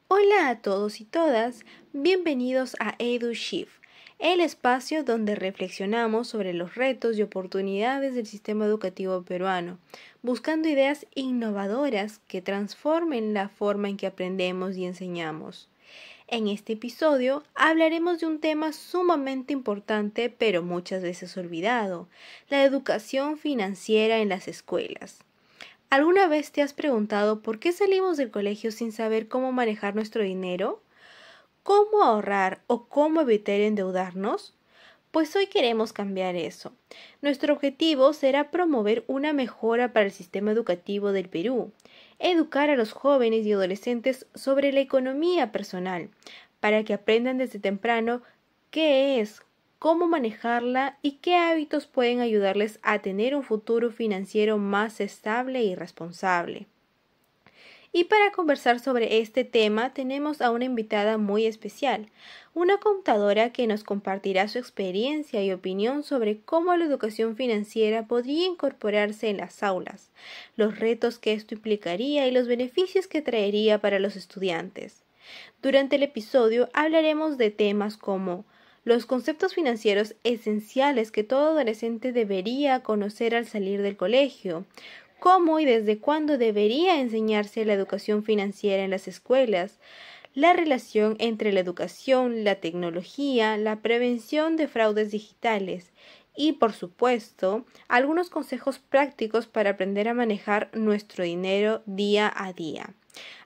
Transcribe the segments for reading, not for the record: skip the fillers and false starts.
Hola a todos y todas, bienvenidos a EduShift, el espacio donde reflexionamos sobre los retos y oportunidades del sistema educativo peruano, buscando ideas innovadoras que transformen la forma en que aprendemos y enseñamos. En este episodio hablaremos de un tema sumamente importante pero muchas veces olvidado, la educación financiera en las escuelas. ¿Alguna vez te has preguntado por qué salimos del colegio sin saber cómo manejar nuestro dinero? ¿Cómo ahorrar o cómo evitar endeudarnos? Pues hoy queremos cambiar eso. Nuestro objetivo será promover una mejora para el sistema educativo del Perú, educar a los jóvenes y adolescentes sobre la economía personal, para que aprendan desde temprano qué es, cómo manejarla y qué hábitos pueden ayudarles a tener un futuro financiero más estable y responsable. Y para conversar sobre este tema tenemos a una invitada muy especial, una contadora que nos compartirá su experiencia y opinión sobre cómo la educación financiera podría incorporarse en las aulas, los retos que esto implicaría y los beneficios que traería para los estudiantes. Durante el episodio hablaremos de temas como los conceptos financieros esenciales que todo adolescente debería conocer al salir del colegio, cómo y desde cuándo debería enseñarse la educación financiera en las escuelas, la relación entre la educación, la tecnología, la prevención de fraudes digitales y, por supuesto, algunos consejos prácticos para aprender a manejar nuestro dinero día a día.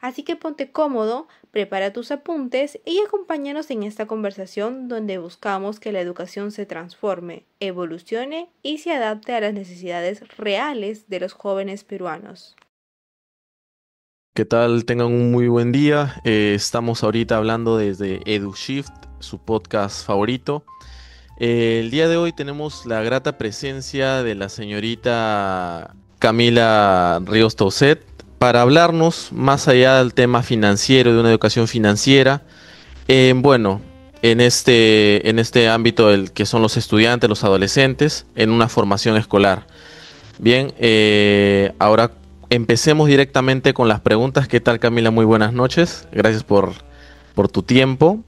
Así que ponte cómodo, prepara tus apuntes y acompáñanos en esta conversación donde buscamos que la educación se transforme, evolucione y se adapte a las necesidades reales de los jóvenes peruanos. ¿Qué tal? Tengan un muy buen día. Estamos ahorita hablando desde EduShift, su podcast favorito. El día de hoy tenemos la grata presencia de la señorita Camila Ríos Tauset para hablarnos más allá del tema financiero, de una educación financiera. Bueno, en este ámbito del que son los estudiantes, los adolescentes, en una formación escolar. Bien, ahora empecemos directamente con las preguntas. ¿Qué tal, Camila? Muy buenas noches. Gracias por tu tiempo.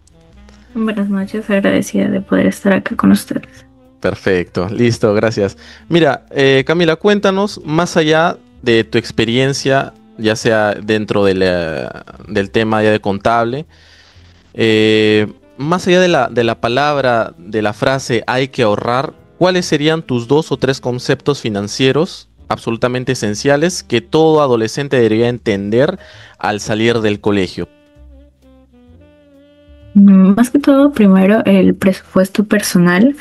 Buenas noches, agradecida de poder estar acá con ustedes. Perfecto, listo, gracias. Mira, Camila, cuéntanos, más allá de tu experiencia, ya sea dentro del tema ya de contable, más allá de la palabra, de la frase hay que ahorrar, ¿cuáles serían tus dos o tres conceptos financieros absolutamente esenciales que todo adolescente debería entender al salir del colegio? Más que todo, primero el presupuesto personal,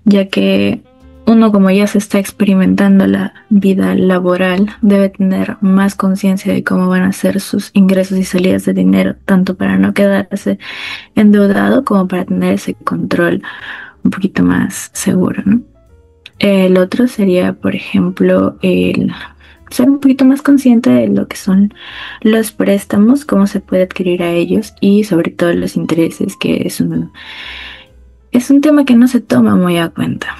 ya que uno como ya se está experimentando la vida laboral, debe tener más conciencia de cómo van a ser sus ingresos y salidas de dinero, tanto para no quedarse endeudado como para tener ese control un poquito más seguro, ¿no? El otro sería, por ejemplo, el ser un poquito más consciente de lo que son los préstamos, cómo se puede adquirir a ellos y sobre todo los intereses, que es un tema que no se toma muy a cuenta,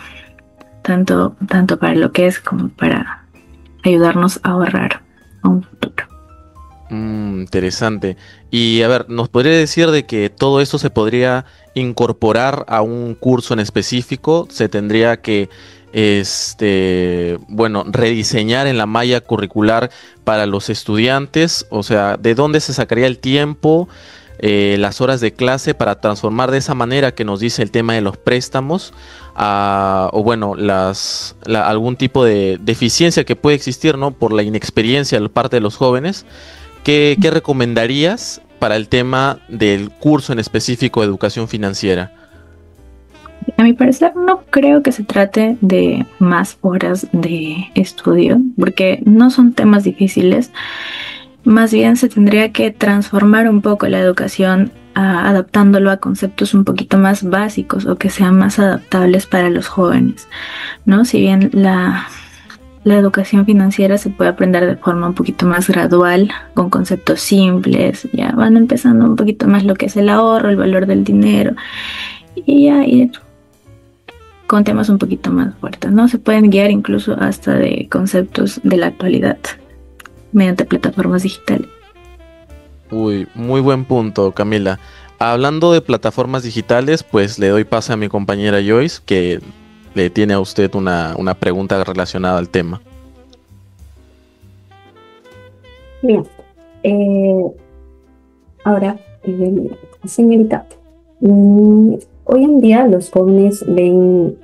tanto para lo que es como para ayudarnos a ahorrar a un futuro. Interesante. Y a ver, ¿nos podría decir de que todo esto se podría incorporar a un curso en específico? ¿Se tendría que, bueno, rediseñar en la malla curricular para los estudiantes? O sea, ¿de dónde se sacaría el tiempo, las horas de clase para transformar de esa manera que nos dice el tema de los préstamos? O bueno, algún tipo de deficiencia que puede existir, ¿no? Por la inexperiencia de parte de los jóvenes. ¿Qué recomendarías para el tema del curso en específico de educación financiera? A mi parecer, no creo que se trate de más horas de estudio, porque no son temas difíciles. Más bien se tendría que transformar un poco la educación, adaptándolo a conceptos un poquito más básicos o que sean más adaptables para los jóvenes, ¿no? Si bien la educación financiera se puede aprender de forma un poquito más gradual, con conceptos simples, ya van empezando un poquito más lo que es el ahorro, el valor del dinero, y ya ir con temas un poquito más fuertes, ¿no? Se pueden guiar incluso hasta de conceptos de la actualidad mediante plataformas digitales. Uy, muy buen punto, Camila. Hablando de plataformas digitales, pues le doy pase a mi compañera Joyce, que le tiene a usted una pregunta relacionada al tema. Bien, eh, ahora, señorita, hoy en día los jóvenes ven,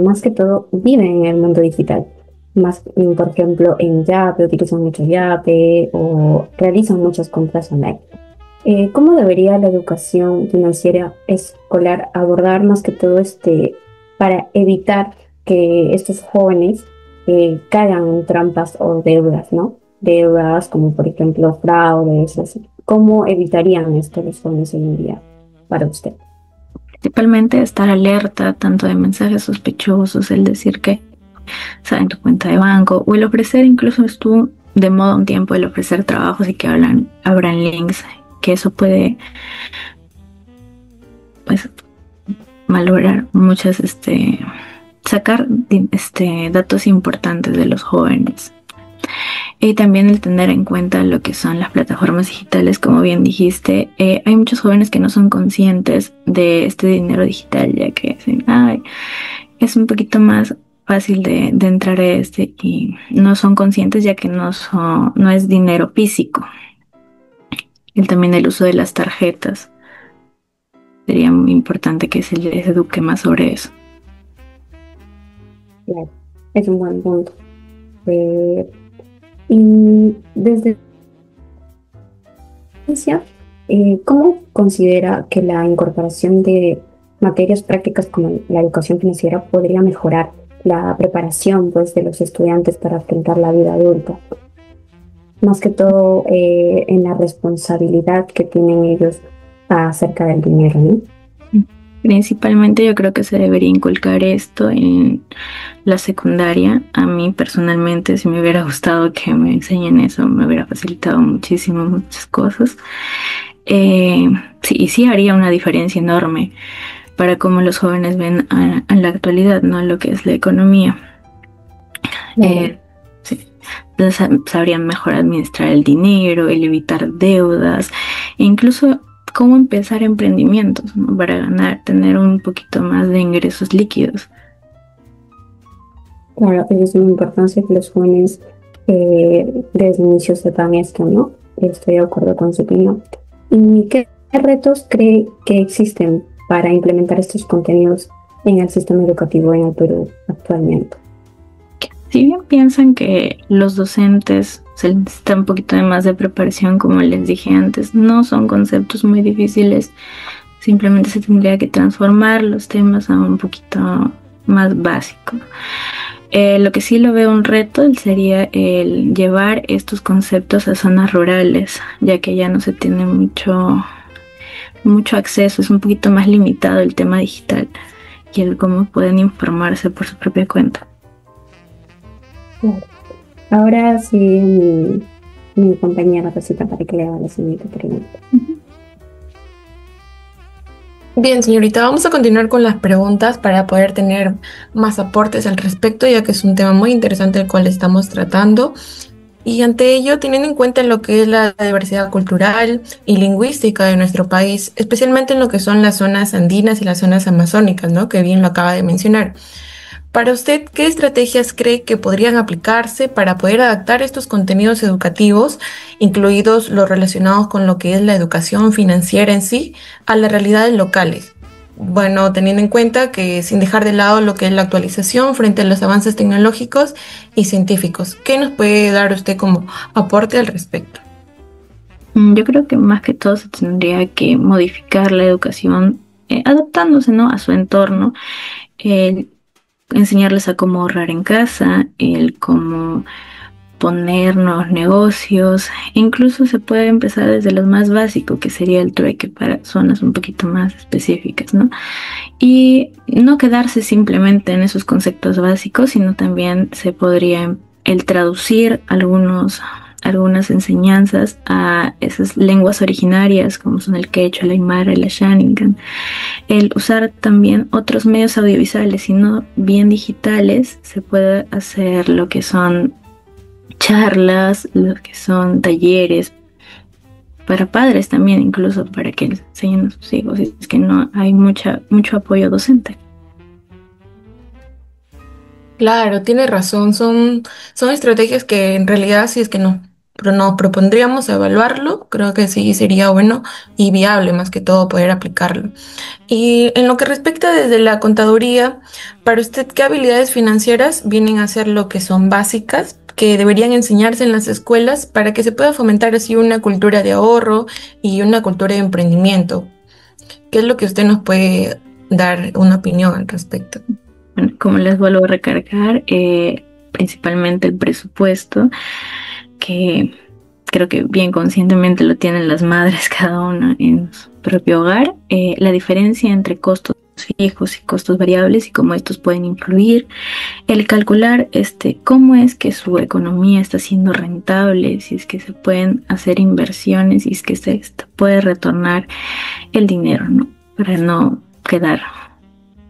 más que todo, viven en el mundo digital. Más, por ejemplo, en Yape, utilizan mucho Yape o realizan muchas compras online. ¿Cómo debería la educación financiera escolar abordar más que todo para evitar que estos jóvenes caigan en trampas o deudas, ¿no? Deudas como por ejemplo fraudes, así. ¿Cómo evitarían esto los jóvenes hoy en día para usted? Principalmente estar alerta tanto de mensajes sospechosos, el decir que saben tu cuenta de banco, o el ofrecer, incluso estuvo de moda un tiempo el ofrecer trabajos y que abran links, que eso puede pues malograr muchas, sacar datos importantes de los jóvenes. Y también el tener en cuenta lo que son las plataformas digitales, como bien dijiste, hay muchos jóvenes que no son conscientes de este dinero digital, ya que dicen, ay, es un poquito más fácil de entrar a y no son conscientes ya que no es dinero físico. Y también el uso de las tarjetas. Sería muy importante que se les eduque más sobre eso. Claro, es un buen punto. Y desde ¿cómo considera que la incorporación de materias prácticas como la educación financiera podría mejorar la preparación, pues, de los estudiantes para afrontar la vida adulta? Más que todo en la responsabilidad que tienen ellos acerca del dinero, ¿no? Principalmente yo creo que se debería inculcar esto en la secundaria. A mí personalmente, si me hubiera gustado que me enseñen eso, me hubiera facilitado muchísimo muchas cosas. Sí haría una diferencia enorme para cómo los jóvenes ven en la actualidad, ¿no? Lo que es la economía. Sí. Entonces, sabrían mejor administrar el dinero, el evitar deudas, e incluso cómo empezar emprendimientos, ¿no? Para tener un poquito más de ingresos líquidos. Claro, es muy importante que los jóvenes desde el inicio sepan esto, ¿no? Estoy de acuerdo con su opinión. ¿Y qué retos cree que existen para implementar estos contenidos en el sistema educativo en el Perú actualmente? Si bien piensan que los docentes se necesita un poquito de más de preparación, como les dije antes, no son conceptos muy difíciles, simplemente se tendría que transformar los temas a un poquito más básico. Lo que sí lo veo un reto sería el llevar estos conceptos a zonas rurales, ya que ya no se tiene mucho acceso, es un poquito más limitado el tema digital y el cómo pueden informarse por su propia cuenta. Claro. Ahora sí, mi compañera Rosita, para que le haga la siguiente pregunta. Bien, señorita, vamos a continuar con las preguntas para poder tener más aportes al respecto, ya que es un tema muy interesante el cual estamos tratando. Y ante ello, teniendo en cuenta lo que es la diversidad cultural y lingüística de nuestro país, especialmente en lo que son las zonas andinas y las zonas amazónicas, ¿no? Que bien lo acaba de mencionar. Para usted, ¿qué estrategias cree que podrían aplicarse para poder adaptar estos contenidos educativos, incluidos los relacionados con lo que es la educación financiera en sí, a las realidades locales? Bueno, teniendo en cuenta que sin dejar de lado lo que es la actualización frente a los avances tecnológicos y científicos, ¿qué nos puede dar usted como aporte al respecto? Yo creo que más que todo se tendría que modificar la educación adaptándose, ¿no?, a su entorno. Enseñarles a cómo ahorrar en casa, el cómo poner nuevos negocios. Incluso se puede empezar desde lo más básico, que sería el trueque para zonas un poquito más específicas, ¿no? Y no quedarse simplemente en esos conceptos básicos, sino también se podría el traducir algunas enseñanzas a esas lenguas originarias, como son el quechua, el aymara, el ashaningan. El usar también otros medios audiovisuales, sino bien digitales, se puede hacer lo que son charlas, lo que son talleres, para padres también, incluso para que les enseñen a sus hijos, si es que no hay mucho apoyo docente. Claro, tiene razón. Son estrategias que en realidad, si es que nos propondríamos evaluarlo, creo que sí sería bueno y viable más que todo poder aplicarlo. Y en lo que respecta desde la contaduría, para usted, ¿qué habilidades financieras vienen a ser lo que son básicas, que deberían enseñarse en las escuelas para que se pueda fomentar así una cultura de ahorro y una cultura de emprendimiento? ¿Qué es lo que usted nos puede dar una opinión al respecto? Bueno, como les vuelvo a recargar, principalmente el presupuesto, que creo que bien conscientemente lo tienen las madres cada una en su propio hogar, la diferencia entre costos fijos y costos variables y cómo estos pueden influir, el calcular cómo es que su economía está siendo rentable, si es que se pueden hacer inversiones, si es que se puede retornar el dinero, ¿no? Para no quedar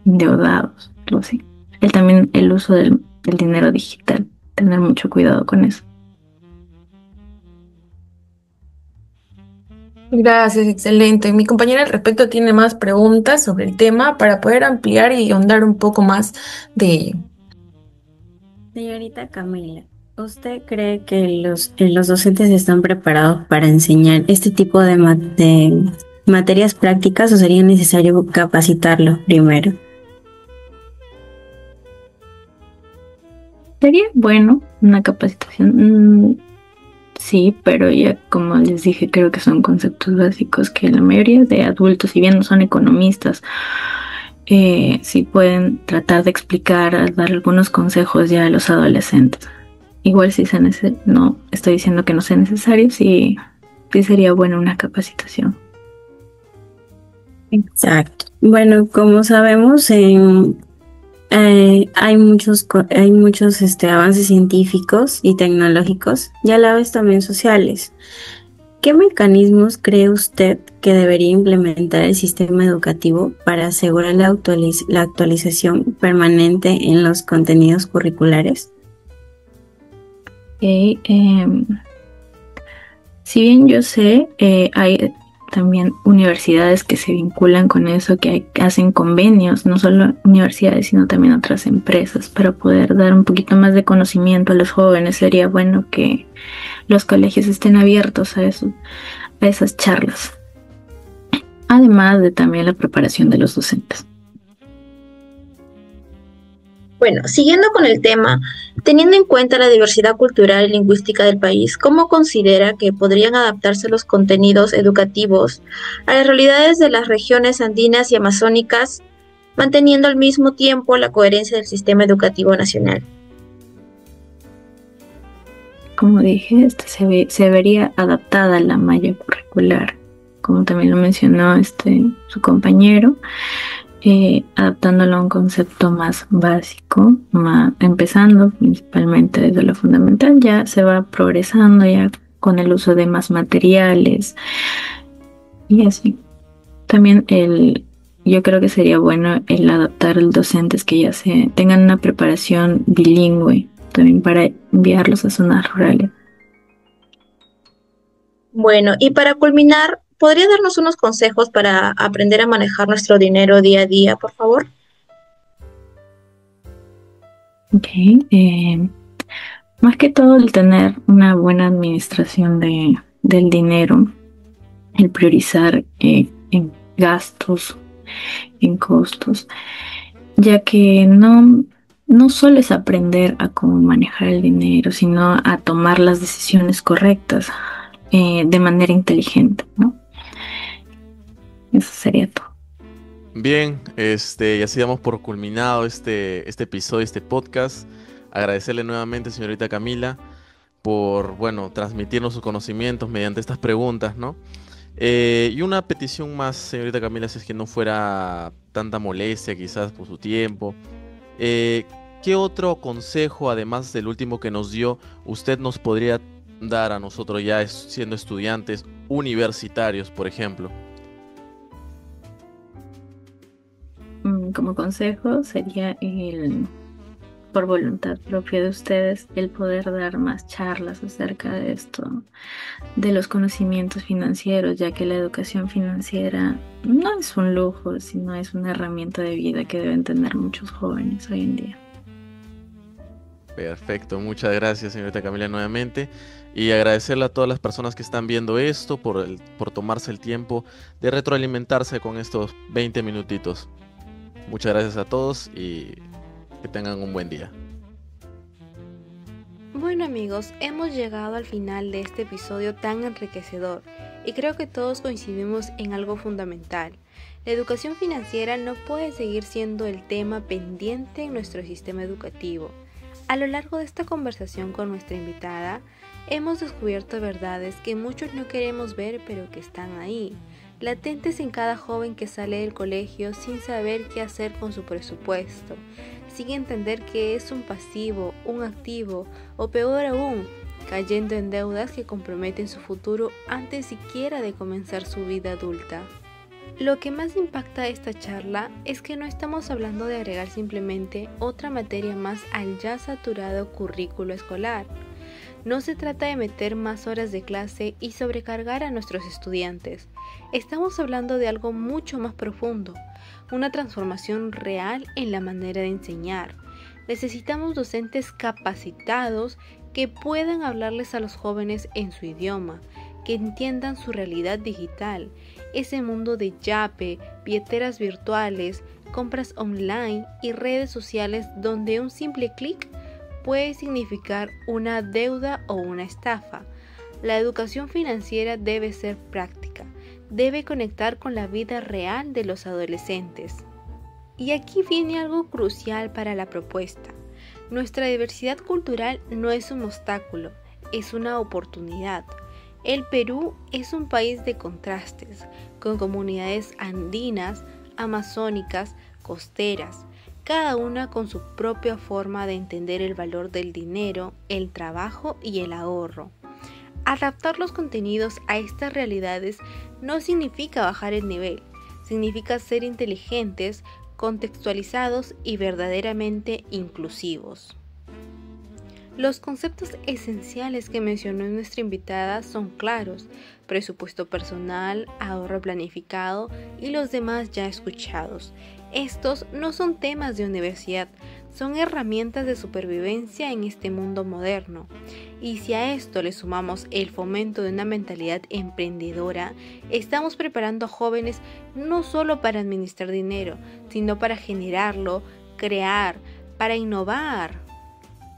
endeudados, algo así. También el uso del dinero digital, tener mucho cuidado con eso. Gracias, excelente. Mi compañera al respecto tiene más preguntas sobre el tema para poder ampliar y ahondar un poco más de ello. Señorita Camila, ¿usted cree que los docentes están preparados para enseñar este tipo de materias prácticas o sería necesario capacitarlos primero? Sería bueno una capacitación, sí, pero ya como les dije, creo que son conceptos básicos que la mayoría de adultos, si bien no son economistas, sí pueden tratar de explicar, dar algunos consejos ya a los adolescentes. Igual si no estoy diciendo que no sea necesario, sí sería bueno una capacitación. Exacto. Bueno, como sabemos, hay muchos avances científicos y tecnológicos y a la vez también sociales. ¿Qué mecanismos cree usted que debería implementar el sistema educativo para asegurar la actualización permanente en los contenidos curriculares? Si bien yo sé, hay también universidades que se vinculan con eso, que hacen convenios, no solo universidades, sino también otras empresas, para poder dar un poquito más de conocimiento a los jóvenes. Sería bueno que los colegios estén abiertos a esas charlas, además de también la preparación de los docentes. Bueno, siguiendo con el tema, teniendo en cuenta la diversidad cultural y lingüística del país, ¿cómo considera que podrían adaptarse los contenidos educativos a las realidades de las regiones andinas y amazónicas, manteniendo al mismo tiempo la coherencia del sistema educativo nacional? Como dije, se vería adaptada a la malla curricular, como también lo mencionó su compañero. Adaptándolo a un concepto más básico, empezando principalmente desde lo fundamental, ya se va progresando ya con el uso de más materiales y así. También yo creo que sería bueno el adaptar a los docentes que ya tengan una preparación bilingüe, también para enviarlos a zonas rurales. Bueno, y para culminar, ¿podría darnos unos consejos para aprender a manejar nuestro dinero día a día, por favor? Ok. Más que todo el tener una buena administración del dinero, el priorizar en gastos, en costos, ya que no solo es aprender a cómo manejar el dinero, sino a tomar las decisiones correctas de manera inteligente, ¿no? Eso sería todo. Bien, y así damos por culminado este episodio, este podcast. Agradecerle nuevamente, señorita Camila, por, transmitirnos sus conocimientos mediante estas preguntas, ¿no? Y una petición más, señorita Camila, si es que no fuera tanta molestia quizás por su tiempo. ¿Qué otro consejo, además del último que nos dio, usted nos podría dar a nosotros ya siendo estudiantes universitarios, por ejemplo? Como consejo sería por voluntad propia de ustedes el poder dar más charlas acerca de esto, de los conocimientos financieros, ya que la educación financiera no es un lujo, sino es una herramienta de vida que deben tener muchos jóvenes hoy en día. Perfecto, muchas gracias, señorita Camila, nuevamente. Y agradecerle a todas las personas que están viendo esto por tomarse el tiempo de retroalimentarse con estos 20 minutitos. Muchas gracias a todos y que tengan un buen día. Bueno amigos, hemos llegado al final de este episodio tan enriquecedor y creo que todos coincidimos en algo fundamental. La educación financiera no puede seguir siendo el tema pendiente en nuestro sistema educativo. A lo largo de esta conversación con nuestra invitada, hemos descubierto verdades que muchos no queremos ver pero que están ahí, latentes en cada joven que sale del colegio sin saber qué hacer con su presupuesto, sin entender que es un pasivo, un activo o peor aún, cayendo en deudas que comprometen su futuro antes siquiera de comenzar su vida adulta. Lo que más impacta esta charla es que no estamos hablando de agregar simplemente otra materia más al ya saturado currículo escolar. No se trata de meter más horas de clase y sobrecargar a nuestros estudiantes. Estamos hablando de algo mucho más profundo, una transformación real en la manera de enseñar. Necesitamos docentes capacitados que puedan hablarles a los jóvenes en su idioma, que entiendan su realidad digital, ese mundo de yape, billeteras virtuales, compras online y redes sociales donde un simple clic puede significar una deuda o una estafa. La educación financiera debe ser práctica, debe conectar con la vida real de los adolescentes. Y aquí viene algo crucial para la propuesta. Nuestra diversidad cultural no es un obstáculo, es una oportunidad. El Perú es un país de contrastes, con comunidades andinas, amazónicas, costeras, cada una con su propia forma de entender el valor del dinero, el trabajo y el ahorro. Adaptar los contenidos a estas realidades no significa bajar el nivel, significa ser inteligentes, contextualizados y verdaderamente inclusivos. Los conceptos esenciales que mencionó nuestra invitada son claros: presupuesto personal, ahorro planificado y los demás ya escuchados. Estos no son temas de universidad, son herramientas de supervivencia en este mundo moderno. Y si a esto le sumamos el fomento de una mentalidad emprendedora, estamos preparando a jóvenes no solo para administrar dinero, sino para generarlo, crear, para innovar.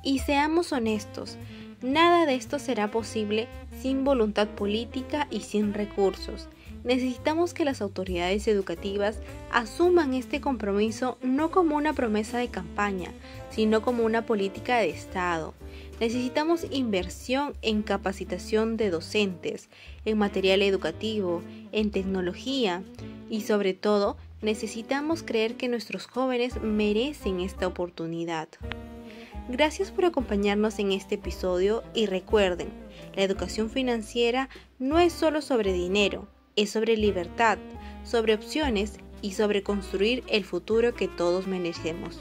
Y seamos honestos, nada de esto será posible sin voluntad política y sin recursos. Necesitamos que las autoridades educativas asuman este compromiso no como una promesa de campaña, sino como una política de Estado. Necesitamos inversión en capacitación de docentes, en material educativo, en tecnología y sobre todo necesitamos creer que nuestros jóvenes merecen esta oportunidad. Gracias por acompañarnos en este episodio y recuerden, la educación financiera no es solo sobre dinero, es sobre libertad, sobre opciones y sobre construir el futuro que todos merecemos.